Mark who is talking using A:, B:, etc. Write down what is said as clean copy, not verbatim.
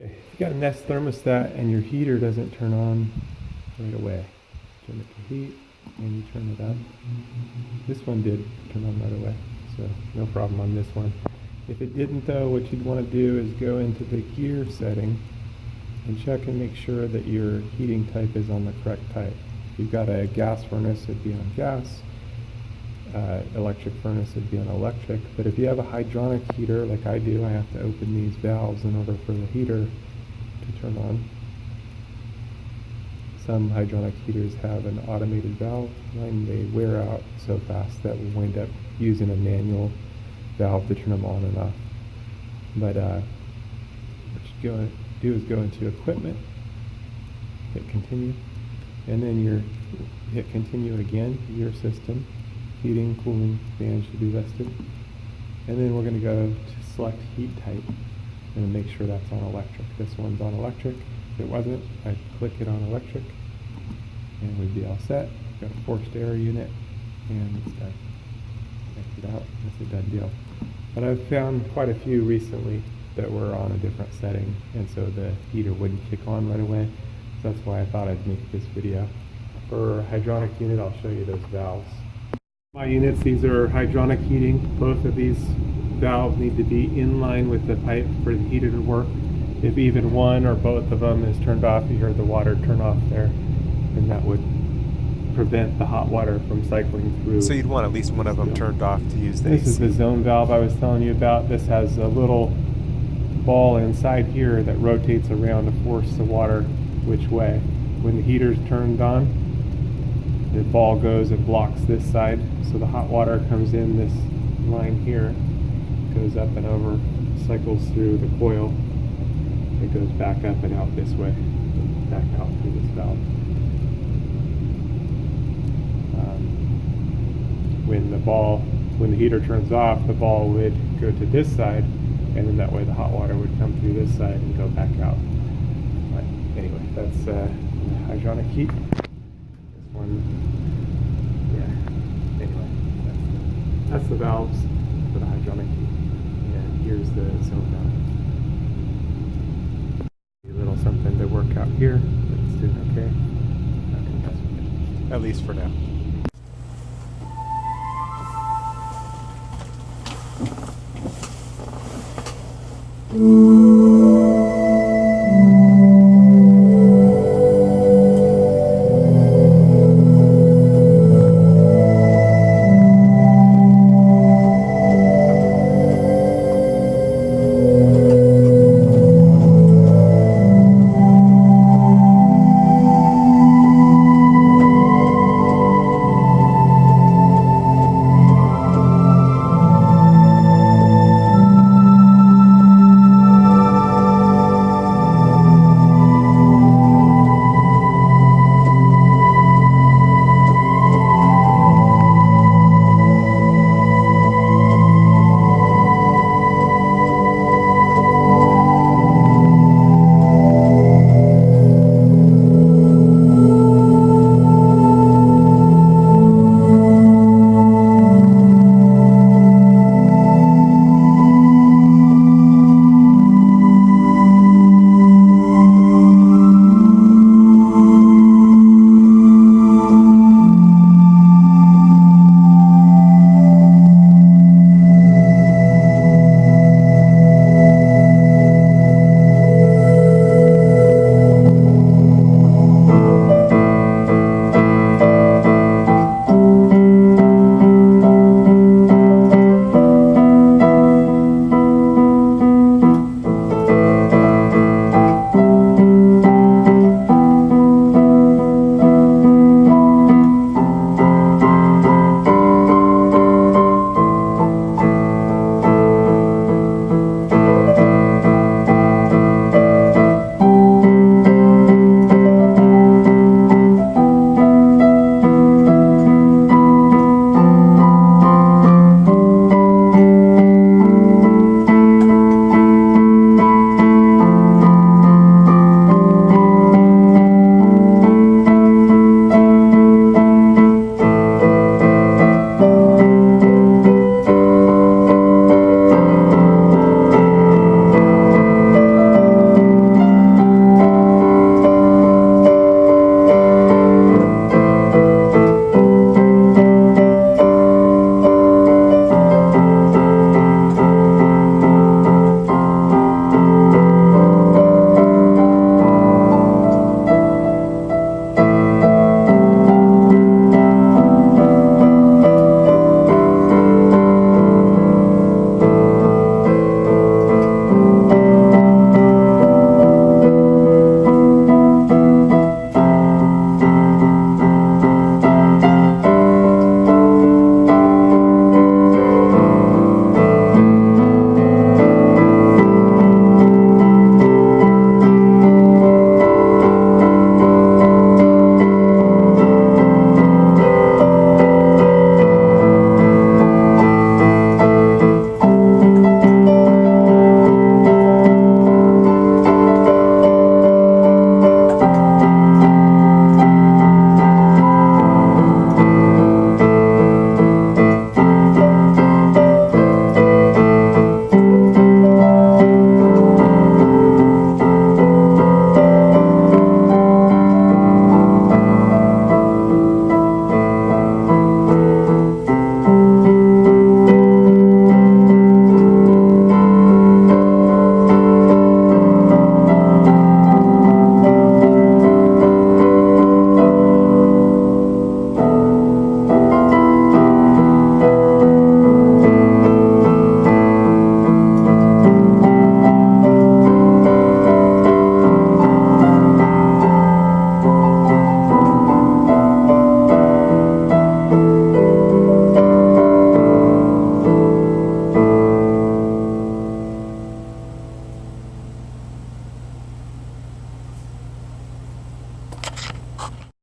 A: If you got a Nest Thermostat and your heater doesn't turn on right away, turn it to heat and you turn it up. This one did turn on right away, so no problem on this one. If it didn't though, what you'd want to do is go into the gear setting and check and make sure that your heating type is on the correct type. If you've got a gas furnace, it'd be on gas. Electric furnace would be on electric, but if you have a hydronic heater like I do, I have to open these valves in order for the heater to turn on. Some hydronic heaters have an automated valve. Mine, they wear out so fast that we'll wind up using a manual valve to turn them on and off. But what you do is go into equipment, hit continue, and then hit continue again, your system. Heating, cooling, fan should be listed. And then we're going to go to select heat type and make sure that's on electric. This one's on electric. If it wasn't, I'd click it on electric and we'd be all set. Got a forced air unit and it's done. Connect it out, that's a done deal. But I've found quite a few recently that were on a different setting and so the heater wouldn't kick on right away. So that's why I thought I'd make this video. For a hydronic unit, I'll show you those valves. My units, these are hydronic heating. Both of these valves need to be in line with the pipe for the heater to work. If even one or both of them is turned off, you hear the water turn off there, and that would prevent the hot water from cycling through.
B: So you'd want at least one of them turned off to use the AC.
A: This is the zone valve I was telling you about. This has a little ball inside here that rotates around to force the water which way. When the heater's turned on, the ball goes and blocks this side, so the hot water comes in this line here, goes up and over, cycles through the coil, it goes back up and out this way, back out through this valve. When the heater turns off, the ball would go to this side, and then that way the hot water would come through this side and go back out. But anyway, that's hydronic heat. Anyway, that's the valves for the hydronic heat, and here's the zone valve. A little something to work out here, but it's doing okay. I think that's good.
B: At least for now.